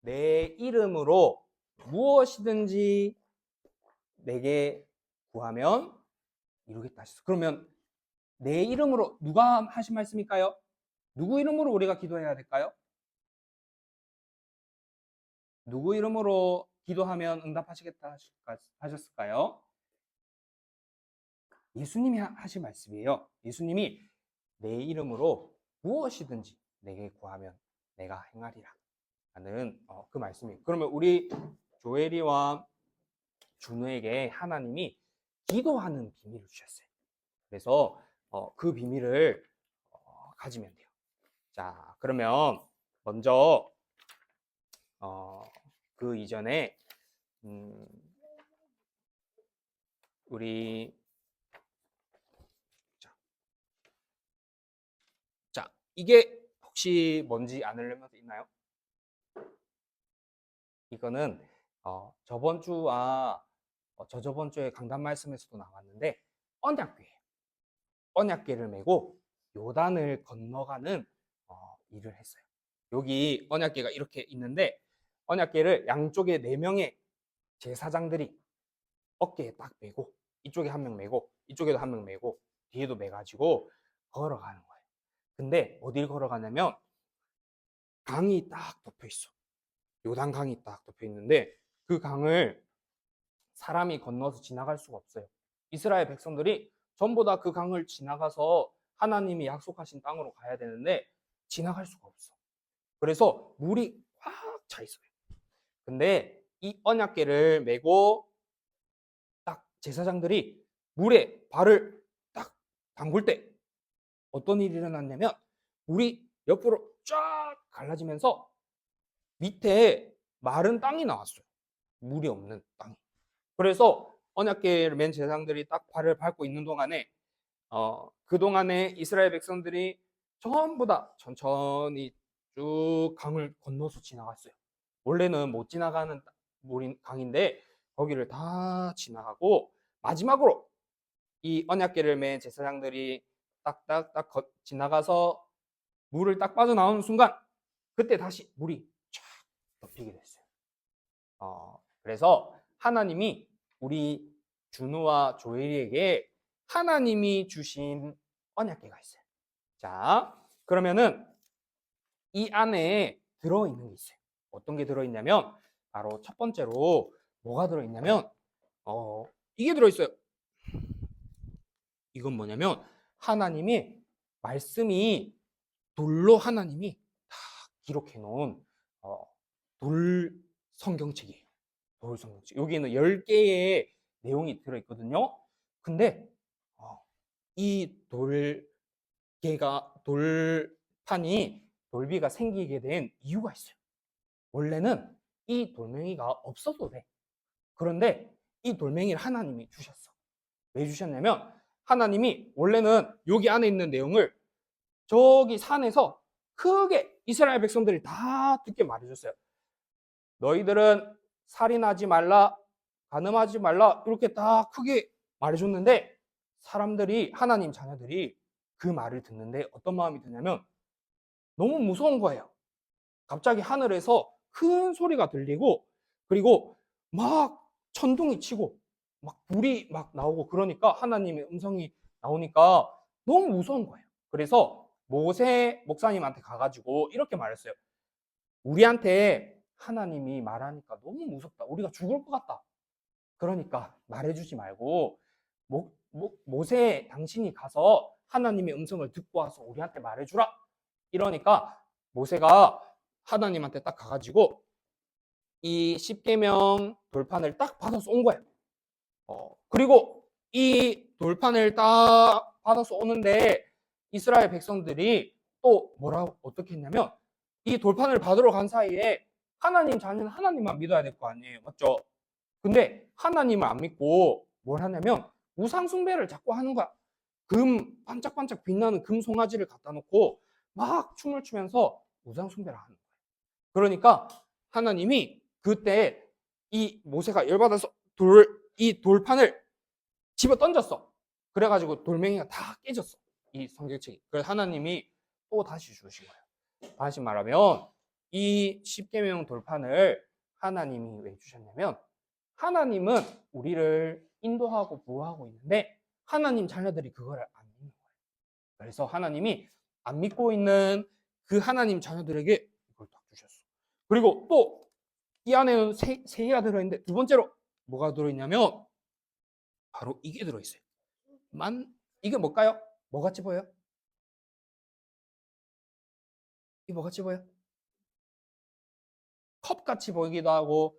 내 이름으로 무엇이든지 내게 구하면 이루겠다 하셨어. 그러면 내 이름으로 누가 하신 말씀일까요? 누구 이름으로 우리가 기도해야 될까요? 누구 이름으로 기도하면 응답하시겠다 하셨을까요? 예수님이 하신 말씀이에요. 예수님이 내 이름으로 무엇이든지 내게 구하면 내가 행하리라 하는 그 말씀이에요. 그러면 우리 조엘이와 준우에게 하나님이 기도하는 비밀을 주셨어요. 그래서 그 비밀을 가지면 돼요. 자, 그러면 먼저 그 이전에 우리 자, 이게 혹시 뭔지 아는 분 있나요? 이거는 저번 주와 저저번 주에 강단 말씀에서도 나왔는데 언약궤예요. 언약궤를 메고 요단을 건너가는 일을 했어요. 여기 언약궤가 이렇게 있는데 언약궤를 양쪽에 4명의 제사장들이 어깨에 딱 메고 이쪽에 한 명 메고 이쪽에도 한 명 메고 뒤에도 메가지고 걸어가는 거예요. 근데 어딜 걸어가냐면 강이 딱 덮여 있어. 요단 강이 딱 덮여 있는데 그 강을 사람이 건너서 지나갈 수가 없어요. 이스라엘 백성들이 전부 다 그 강을 지나가서 하나님이 약속하신 땅으로 가야 되는데 지나갈 수가 없어. 그래서 물이 꽉 차 있어요. 근데 이 언약궤를 메고 딱 제사장들이 물에 발을 딱 담글 때 어떤 일이 일어났냐면 물이 옆으로 쫙 갈라지면서 밑에 마른 땅이 나왔어요. 물이 없는 땅이. 그래서 언약궤를 맨 제사장들이 딱 발을 밟고 있는 동안에 그동안에 이스라엘 백성들이 전부 다 천천히 쭉 강을 건너서 지나갔어요. 원래는 못 지나가는 강인데 거기를 다 지나가고 마지막으로 이 언약궤를 맨 제사장들이 딱딱딱 지나가서 물을 딱 빠져나오는 순간 그때 다시 물이 쫙 덮이게 됐어요. 그래서 하나님이 우리 준우와 조엘이에게 하나님이 주신 언약궤가 있어요. 자, 그러면은 이 안에 들어있는 게 있어요. 어떤 게 들어있냐면 바로 첫 번째로 뭐가 들어있냐면 이게 들어있어요. 이건 뭐냐면 하나님의 말씀이 돌로 하나님이 다 기록해 놓은 돌 성경책이에요. 돌 성경책. 여기는 10개의 내용이 들어있거든요. 근데 이 돌판이 돌비가 생기게 된 이유가 있어요. 원래는 이 돌멩이가 없어도 돼. 그런데 이 돌멩이를 하나님이 주셨어. 왜 주셨냐면 하나님이 원래는 여기 안에 있는 내용을 저기 산에서 크게 이스라엘 백성들이 다 듣게 말해줬어요. 너희들은 살인하지 말라, 간음하지 말라 이렇게 다 크게 말해줬는데 사람들이 하나님 자녀들이 그 말을 듣는데 어떤 마음이 드냐면 너무 무서운 거예요. 갑자기 하늘에서 큰 소리가 들리고 그리고 막 천둥이 치고 막 불이 막 나오고 그러니까 하나님의 음성이 나오니까 너무 무서운 거예요. 그래서 모세 목사님한테 가가지고 이렇게 말했어요. 우리한테 하나님이 말하니까 너무 무섭다. 우리가 죽을 것 같다. 그러니까 말해주지 말고 모세 당신이 가서 하나님의 음성을 듣고 와서 우리한테 말해주라. 이러니까 모세가 하나님한테 딱 가가지고 이 10계명 돌판을 딱 받아서 온 거예요. 그리고 이 돌판을 딱 받아서 오는데 이스라엘 백성들이 또 뭐라고 어떻게 했냐면 이 돌판을 받으러 간 사이에 하나님 자녀는 하나님만 믿어야 될 거 아니에요. 맞죠? 근데 하나님을 안 믿고 뭘 하냐면 우상 숭배를 자꾸 하는 거야. 금 반짝반짝 빛나는 금 송아지를 갖다 놓고 막 춤을 추면서 우상 숭배를 하는 거예요. 그러니까 하나님이 그때 이 모세가 열받아서 이 돌판을 집어 던졌어. 그래가지고 돌멩이가 다 깨졌어. 이 성경책이. 그래서 하나님이 또 다시 주신 거예요. 다시 말하면 이 십계명 돌판을 하나님이 왜 주셨냐면 하나님은 우리를 인도하고 보호하고 있는데 하나님 자녀들이 그거를 안 믿는 거예요. 그래서 하나님이 안 믿고 있는 그 하나님 자녀들에게 이걸 딱 주셨어. 그리고 또 이 안에는 세 개가 들어있는데 두 번째로 뭐가 들어있냐면 바로 이게 들어있어요. 이게 뭘까요? 뭐 같이 보여요? 이게 뭐 같이 보여요? 컵 같이 보이기도 하고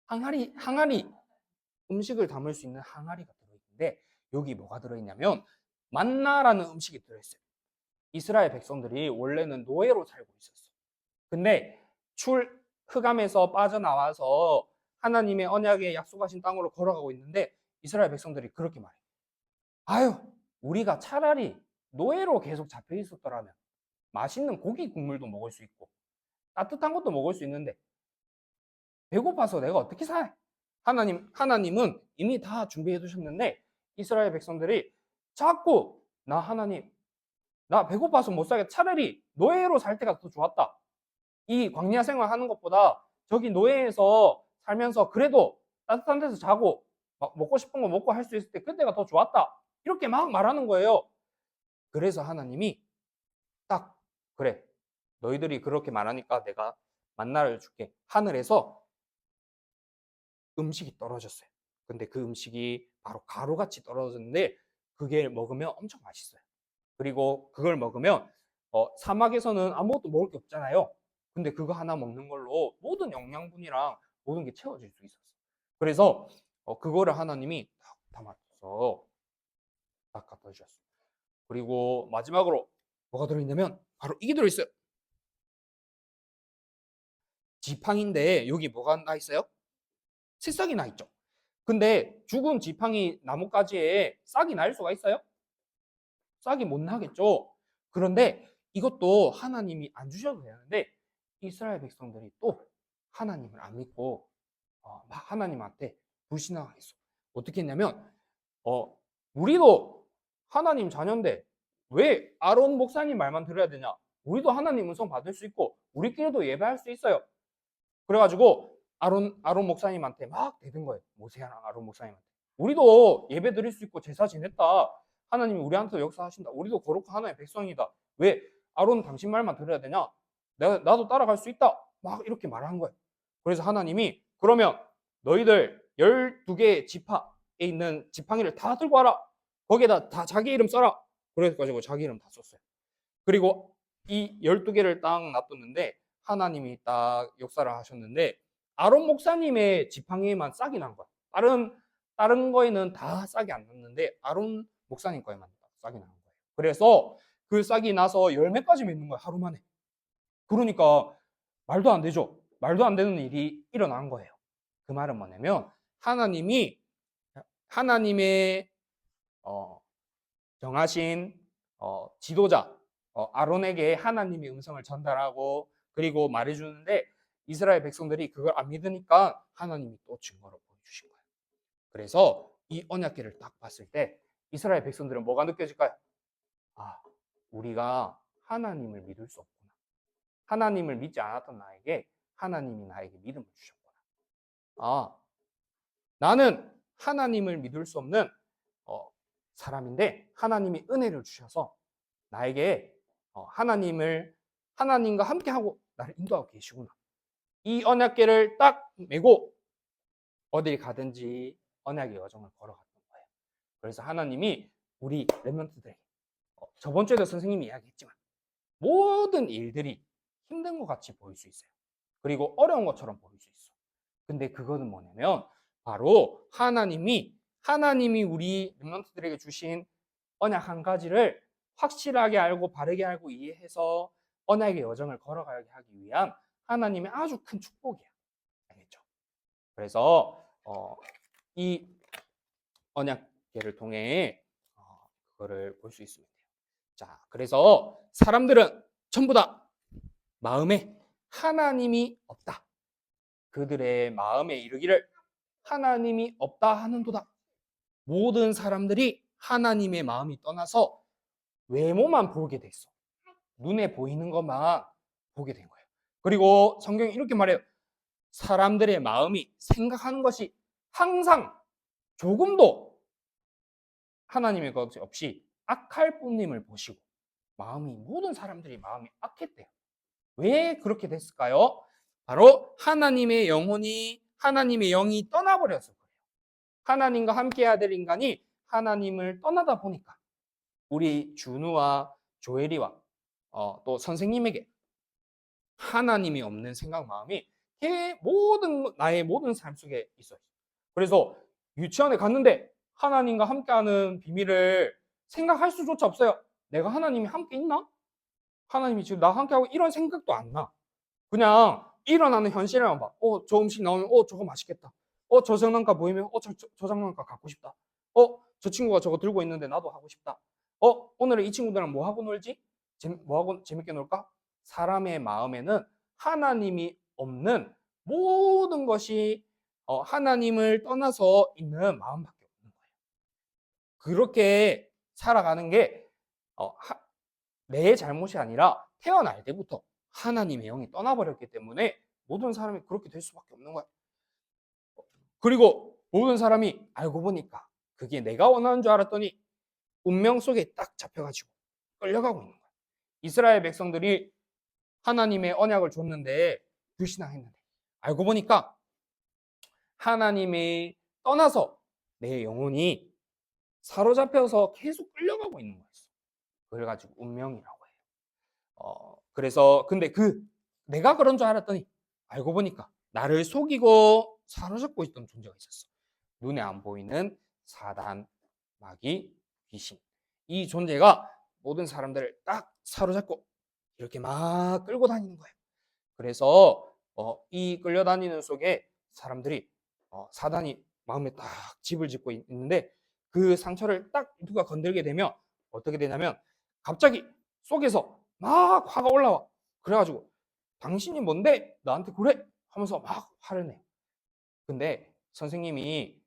항아리 음식을 담을 수 있는 항아리가 들어있는데 여기 뭐가 들어있냐면 만나라는 음식이 들어있어요. 이스라엘 백성들이 원래는 노예로 살고 있었어. 근데 흑암에서 빠져나와서 하나님의 언약에 약속하신 땅으로 걸어가고 있는데 이스라엘 백성들이 그렇게 말해. 아유, 우리가 차라리 노예로 계속 잡혀 있었더라면 맛있는 고기 국물도 먹을 수 있고 따뜻한 것도 먹을 수 있는데 배고파서 내가 어떻게 살? 하나님은 이미 다 준비해 두셨는데 이스라엘 백성들이 자꾸 나 배고파서 못 살게 차라리 노예로 살 때가 더 좋았다. 이 광야 생활 하는 것보다 저기 노예에서 살면서 그래도 따뜻한 데서 자고 먹고 싶은 거 먹고 할 수 있을 때 그때가 더 좋았다. 이렇게 막 말하는 거예요. 그래서 하나님이 딱 그래. 너희들이 그렇게 말하니까 내가 만나를 줄게. 하늘에서 음식이 떨어졌어요. 근데 그 음식이 바로 가루같이 떨어졌는데 그게 먹으면 엄청 맛있어요. 그리고 그걸 먹으면 사막에서는 아무것도 먹을 게 없잖아요. 근데 그거 하나 먹는 걸로 모든 영양분이랑 모든 게 채워질 수 있었어요. 그래서 그거를 하나님이 딱 담아서 딱 갖다 주셨어요. 그리고 마지막으로 뭐가 들어있냐면 바로 이게 들어있어요. 지팡인데 여기 뭐가 나 있어요? 새싹이 나 있죠. 근데 죽은 지팡이 나뭇가지에 싹이 날 수가 있어요? 싹이 못 나겠죠. 그런데 이것도 하나님이 안 주셔도 되는데 이스라엘 백성들이 또 하나님을 안 믿고 막 하나님한테 불신앙했어. 어떻게 했냐면 우리도 하나님 자녀인데 왜 아론 목사님 말만 들어야 되냐? 우리도 하나님 음성 받을 수 있고 우리끼리도 예배할 수 있어요. 그래가지고 아론 목사님한테 막 대든 거예요. 모세랑 아론 목사님한테. 우리도 예배 드릴 수 있고 제사 지냈다. 하나님이 우리한테 역사하신다. 우리도 거룩한 하나님의 백성이다. 왜 아론 당신 말만 들어야 되냐? 나도 따라갈 수 있다. 막 이렇게 말한 거예요. 그래서 하나님이 그러면 너희들 12개의 지파에 있는 지팡이를 다 들고 와라. 거기에다 다 자기 이름 써라. 그래가지고 자기 이름 다 썼어요. 그리고 이 12개를 딱 놔뒀는데 하나님이 딱 역사를 하셨는데 아론 목사님의 지팡이에만 싹이 난 거야. 다른 거에는 다 싹이 안 났는데 아론 목사님 거에만 싹이 난 거예요. 그래서 그 싹이 나서 열매까지 맺는 거야, 하루 만에. 그러니까 말도 안 되죠. 말도 안 되는 일이 일어난 거예요. 그 말은 뭐냐면 하나님의 정하신 지도자 아론에게 하나님의 음성을 전달하고 그리고 말해주는데 이스라엘 백성들이 그걸 안 믿으니까 하나님이 또 증거로 보여주신 거예요. 그래서 이 언약궤를 딱 봤을 때 이스라엘 백성들은 뭐가 느껴질까요? 아, 우리가 하나님을 믿을 수 없구나. 하나님을 믿지 않았던 나에게 하나님이 나에게 믿음을 주셨구나. 아, 나는 하나님을 믿을 수 없는 사람인데 하나님이 은혜를 주셔서 나에게 하나님과 함께하고 나를 인도하고 계시구나. 이 언약궤를 딱 메고 어딜 가든지 언약의 여정을 걸어갔던 거예요. 그래서 하나님이 우리 렘넌트들에게 저번 주에도 선생님이 이야기했지만 모든 일들이 힘든 것 같이 보일 수 있어요. 그리고 어려운 것처럼 보일 수 있어. 근데 그거는 뭐냐면 바로 하나님이 우리 렘넌트들에게 주신 언약 한 가지를 확실하게 알고 바르게 알고 이해해서 언약의 여정을 걸어가게 하기 위한 하나님의 아주 큰 축복이야. 알겠죠? 그래서 이 언약궤를 통해 그거를 볼 수 있습니다. 자, 그래서 사람들은 전부 다 마음에 하나님이 없다. 그들의 마음에 이르기를 하나님이 없다 하는도다. 모든 사람들이 하나님의 마음이 떠나서 외모만 보게 됐어. 눈에 보이는 것만 보게 된 거예요. 그리고 성경이 이렇게 말해요. 사람들의 마음이 생각하는 것이 항상 조금도 하나님의 것 없이 악할 뿐임을 보시고 모든 사람들이 마음이 악했대요. 왜 그렇게 됐을까요? 바로 하나님의 영이 떠나버려서 그래요. 하나님과 함께해야 될 인간이 하나님을 떠나다 보니까 우리 준우와 조엘이와 또 선생님에게 하나님이 없는 생각, 마음이 나의 모든 삶 속에 있어요. 그래서 유치원에 갔는데 하나님과 함께하는 비밀을 생각할 수조차 없어요. 내가 하나님이 함께 있나? 하나님이 지금 나와 함께하고 이런 생각도 안 나. 그냥 일어나는 현실만 봐. 저 음식 나오면 저거 맛있겠다. 저 장난감 보이면 저 장난감 갖고 싶다. 저 친구가 저거 들고 있는데 나도 하고 싶다. 오늘은 이 친구들이랑 뭐 하고 놀지? 뭐 하고 재밌게 놀까? 사람의 마음에는 하나님이 없는 모든 것이 하나님을 떠나서 있는 마음밖에 없는 거예요. 그렇게 살아가는 게 내 잘못이 아니라 태어날 때부터 하나님의 영이 떠나버렸기 때문에 모든 사람이 그렇게 될 수밖에 없는 거야. 그리고 모든 사람이 알고 보니까 그게 내가 원하는 줄 알았더니 운명 속에 딱 잡혀가지고 끌려가고 있는 거야. 이스라엘 백성들이 하나님의 언약을 줬는데 불신앙했는데 알고 보니까 하나님이 떠나서 내 영혼이 사로잡혀서 계속 끌려가고 있는 거였어. 그래가지고 운명이라고 해요. 그래서 근데 내가 그런 줄 알았더니 알고 보니까 나를 속이고 사로잡고 있던 존재가 있었어. 눈에 안 보이는 사단, 마귀, 귀신. 이 존재가 모든 사람들을 딱 사로잡고 이렇게 막 끌고 다니는 거예요. 그래서 이 끌려다니는 속에 사람들이 사단이 마음에 딱 집을 짓고 있는데 그 상처를 딱 누가 건들게 되면 어떻게 되냐면 갑자기 속에서 막 화가 올라와. 그래가지고 당신이 뭔데 나한테 그래? 하면서 막 화를 내요. 근데 선생님이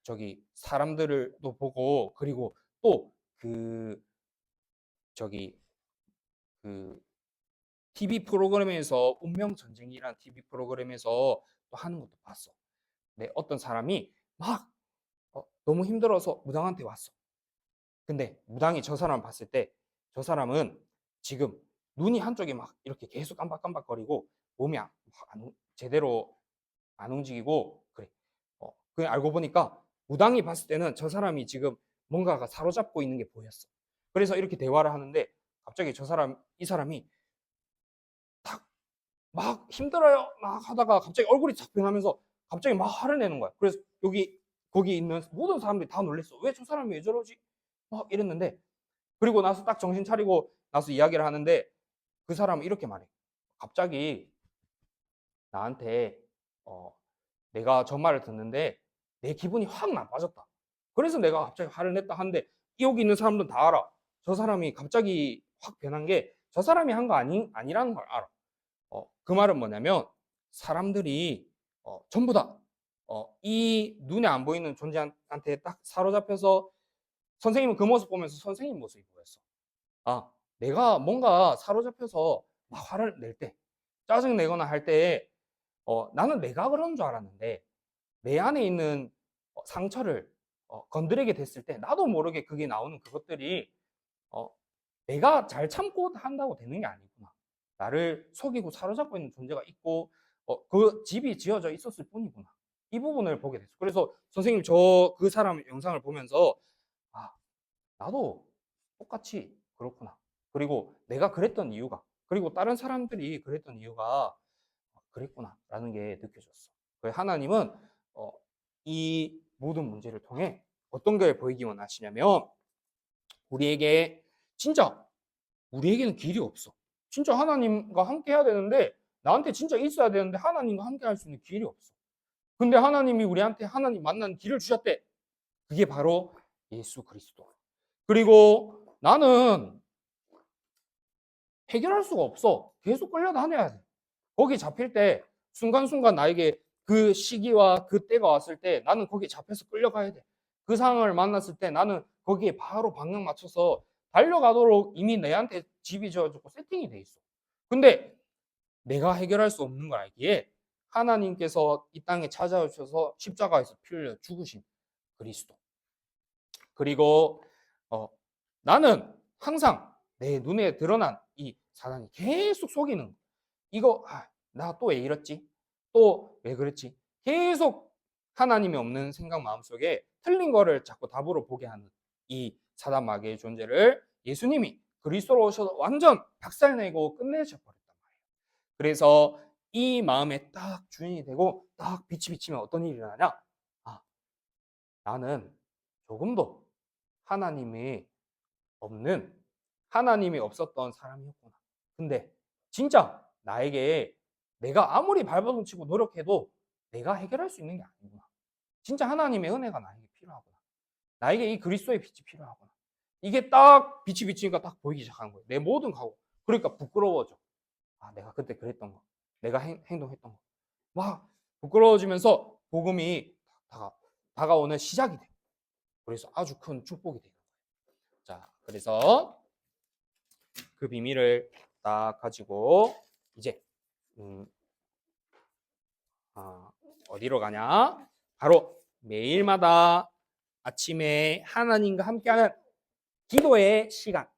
저기 사람들을 또 보고 그리고 또 저기 TV 프로그램에서 운명전쟁이라는 TV 프로그램에서 또 하는 것도 봤어. 근데 어떤 사람이 막 너무 힘들어서 무당한테 왔어. 근데 무당이 저 사람 봤을 때 저 사람은 지금 눈이 한쪽이 막 이렇게 계속 깜박깜박거리고 몸이 제대로 안 움직이고 그래. 그냥 알고 보니까 무당이 봤을 때는 저 사람이 지금 뭔가가 사로잡고 있는 게 보였어. 그래서 이렇게 대화를 하는데 갑자기 이 사람이 막 힘들어요 막 하다가 갑자기 얼굴이 탁 변하면서 갑자기 막 화를 내는 거야. 그래서 거기 있는 모든 사람들이 다 놀랬어. 왜 저 사람이 왜 저러지? 막 이랬는데 그리고 나서 딱 정신 차리고 나서 이야기를 하는데 그 사람은 이렇게 말해. 갑자기 나한테 내가 저 말을 듣는데 내 기분이 확 나빠졌다. 그래서 내가 갑자기 화를 냈다 하는데 여기 있는 사람들은 다 알아. 저 사람이 갑자기 확 변한 게 저 사람이 한 거 아니라는 걸 알아. 그 말은 뭐냐면 사람들이 전부 다 이 눈에 안 보이는 존재한테 딱 사로잡혀서 선생님은 그 모습 보면서 선생님 모습이 보였어. 내가 뭔가 사로잡혀서 막 화를 낼 때, 짜증 내거나 할 때, 나는 내가 그런 줄 알았는데 내 안에 있는 상처를 건드리게 됐을 때 나도 모르게 그게 나오는 그것들이 내가 잘 참고 한다고 되는 게 아니구나. 나를 속이고 사로잡고 있는 존재가 있고 그 집이 지어져 있었을 뿐이구나. 이 부분을 보게 됐어. 그래서 선생님 그 사람 영상을 보면서 나도 똑같이 그렇구나. 그리고 내가 그랬던 이유가 그리고 다른 사람들이 그랬던 이유가 그랬구나라는 게 느껴졌어. 하나님은 이 모든 문제를 통해 어떤 걸 보이기 원하시냐면 우리에게는 길이 없어. 진짜 하나님과 함께 해야 되는데 나한테 진짜 있어야 되는데 하나님과 함께 할 수 있는 길이 없어. 근데 하나님이 우리한테 하나님 만나는 길을 주셨대. 그게 바로 예수 그리스도. 그리고 나는 해결할 수가 없어. 계속 끌려다녀야 돼. 거기 잡힐 때 순간순간 나에게 그 시기와 그 때가 왔을 때 나는 거기에 잡혀서 끌려가야 돼. 그 상황을 만났을 때 나는 거기에 바로 방향 맞춰서 달려가도록 이미 내한테 집이 지어지고 세팅이 돼 있어. 근데 내가 해결할 수 없는 걸 알기에 하나님께서 이 땅에 찾아오셔서 십자가에서 피 흘려 죽으신 그리스도. 그리고 나는 항상 내 눈에 드러난 이 사단이 계속 속이는 거. 이거 나 또 왜 이랬지? 또 왜 그랬지? 계속 하나님이 없는 생각 마음속에 틀린 거를 자꾸 답으로 보게 하는 이 사단 마귀의 존재를 예수님이 그리스도로 오셔서 완전 박살내고 끝내셔 버렸단 말이에요. 그래서 이 마음에 딱 주인이 되고 딱 빛이 비치면 어떤 일이 일어나냐? 나는 조금도 하나님이 없는, 하나님이 없었던 사람이었구나. 근데 진짜 나에게 내가 아무리 발버둥치고 노력해도 내가 해결할 수 있는 게 아니구나. 진짜 하나님의 은혜가 나에게 필요하구나. 나에게 이 그리스도의 빛이 필요하구나. 이게 딱 빛이 비치니까 딱 보이기 시작하는 거예요. 내 모든 가고. 그러니까 부끄러워져. 내가 그때 그랬던 거. 내가 행동했던 거. 막 부끄러워지면서 복음이 다가오는 시작이 돼. 그래서 아주 큰 축복이 되는 거예요. 자, 그래서 그 비밀을 딱 가지고 이제 어디로 가냐? 바로 매일마다 아침에 하나님과 함께하는 기도의 시간.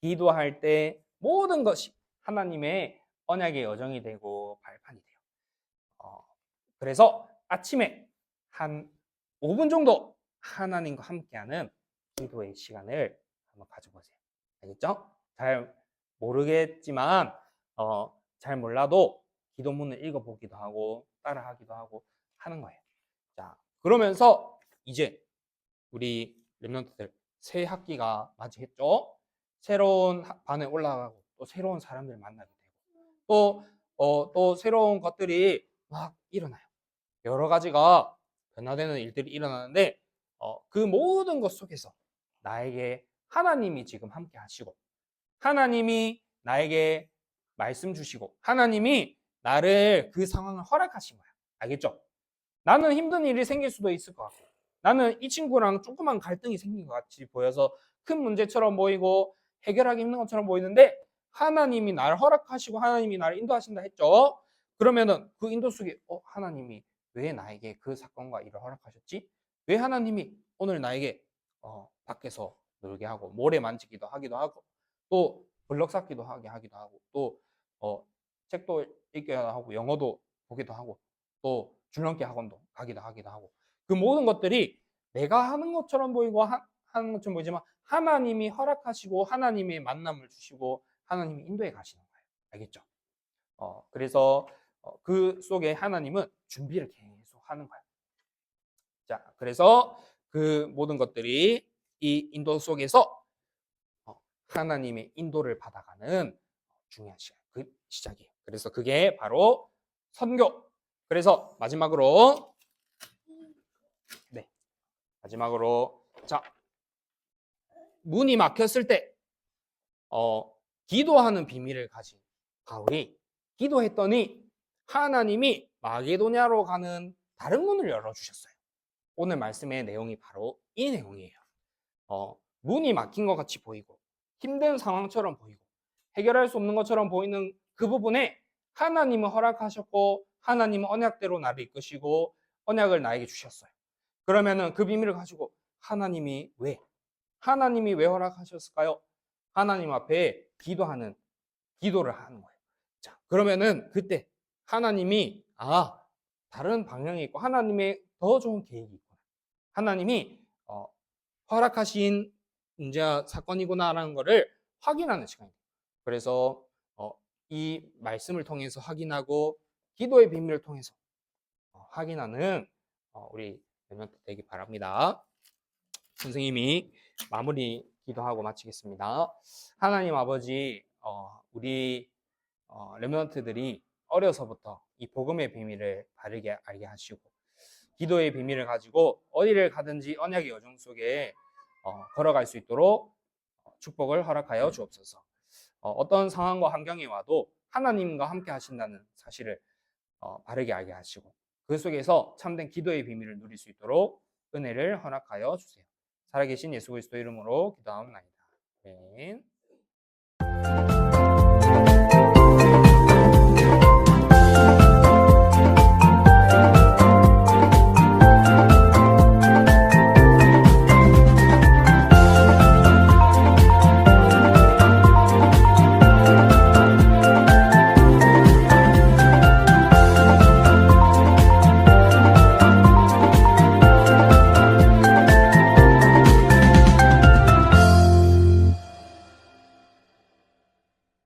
기도할 때 모든 것이 하나님의 언약의 여정이 되고 발판이 돼요. 그래서 아침에 한 5분 정도 하나님과 함께하는 기도의 시간을 한번 가져보세요. 알겠죠? 잘 모르겠지만 잘 몰라도 기도문을 읽어보기도 하고 따라하기도 하고 하는 거예요. 자, 그러면서 이제 우리 랩런트들 새 학기가 맞이했죠? 새로운 반에 올라가고 또 새로운 사람들 만나게 되고 또 새로운 것들이 막 일어나요. 여러 가지가 변화되는 일들이 일어나는데 그 모든 것 속에서 나에게 하나님이 지금 함께 하시고 하나님이 나에게 말씀 주시고 하나님이 나를 그 상황을 허락하신 거야. 알겠죠? 나는 힘든 일이 생길 수도 있을 것 같고 나는 이 친구랑 조그만 갈등이 생긴 것 같이 보여서 큰 문제처럼 보이고 해결하기 힘든 것처럼 보이는데 하나님이 나를 허락하시고 하나님이 나를 인도하신다 했죠. 그러면은 그 인도 속에 하나님이 왜 나에게 그 사건과 일을 허락하셨지? 왜 하나님이 오늘 나에게 밖에서 놀게 하고 모래 만지기도 하기도 하고 또 블럭 쌓기도 하기도 하고 또 책도 읽기도 하고 영어도 보기도 하고 또 줄넘기 학원도 가기도 하고 그 모든 것들이 내가 하는 것처럼 보이고 하는 것처럼 보이지만 하나님이 허락하시고 하나님의 만남을 주시고 하나님이 인도해 가시는 거예요. 알겠죠? 그래서 그 속에 하나님은 준비를 계속 하는 거예요. 자, 그래서 그 모든 것들이 이 인도 속에서 하나님의 인도를 받아가는 중요한 시간, 그 시작이에요. 그래서 그게 바로 선교. 그래서 마지막으로 자, 문이 막혔을 때 기도하는 비밀을 가진 바울이 기도했더니 하나님이 마게도냐로 가는 다른 문을 열어주셨어요. 오늘 말씀의 내용이 바로 이 내용이에요. 문이 막힌 것 같이 보이고 힘든 상황처럼 보이고 해결할 수 없는 것처럼 보이는 그 부분에 하나님은 허락하셨고 하나님은 언약대로 나를 이끄시고 언약을 나에게 주셨어요. 그러면은 그 비밀을 가지고 하나님이 왜 허락하셨을까요? 하나님 앞에 기도를 하는 거예요. 자, 그러면은 그때 하나님이 다른 방향이 있고 하나님의 더 좋은 계획이 있구나. 하나님이 허락하신 문제와 사건이구나라는 것을 확인하는 시간이에요. 그래서 이 말씀을 통해서 확인하고 기도의 비밀을 통해서 확인하는 우리 랩런트 되기 바랍니다. 선생님이 마무리 기도하고 마치겠습니다. 하나님 아버지, 우리 랩런트들이 어려서부터 이 복음의 비밀을 바르게 알게 하시고 기도의 비밀을 가지고 어디를 가든지 언약의 여정 속에 걸어갈 수 있도록 축복을 허락하여 주옵소서. 어떤 상황과 환경이 와도 하나님과 함께 하신다는 사실을 바르게 알게 하시고 그 속에서 참된 기도의 비밀을 누릴 수 있도록 은혜를 허락하여 주세요. 살아계신 예수 그리스도 이름으로 기도하옵나이다. 아멘.